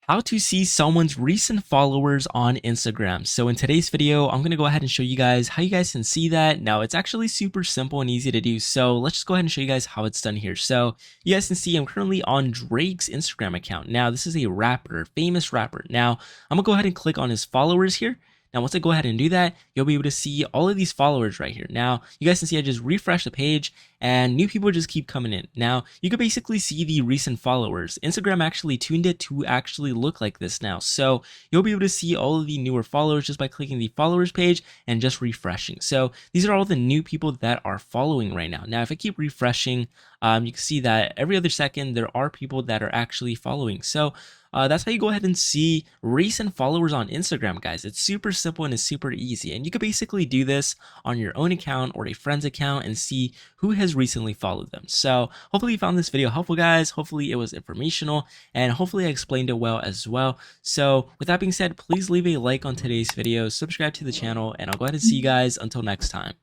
How to see someone's recent followers on Instagram. So in today's video, I'm going to go ahead and show you guys how you guys can see that. Now it's actually super simple and easy to do. So let's just go ahead and show you guys how it's done here. So you guys can see I'm currently on Drake's Instagram account. Now this is a rapper, famous rapper. Now I'm gonna go ahead and click on his followers here. Now, once I go ahead and do that, you'll be able to see all of these followers right here. Now, you guys can see I just refresh the page and new people just keep coming in. Now, you can basically see the recent followers. Instagram actually tuned it to actually look like this now. So you'll be able to see all of the newer followers just by clicking the followers page and just refreshing. So these are all the new people that are following right now. Now, if I keep refreshing, you can see that every other second there are people that are actually following. So that's how you go ahead and see recent followers on Instagram, guys. It's super simple and it's super easy. And you could basically do this on your own account or a friend's account and see who has recently followed them. So hopefully you found this video helpful, guys. Hopefully it was informational and hopefully I explained it well as well. So with that being said, please leave a like on today's video, subscribe to the channel, and I'll go ahead and see you guys until next time.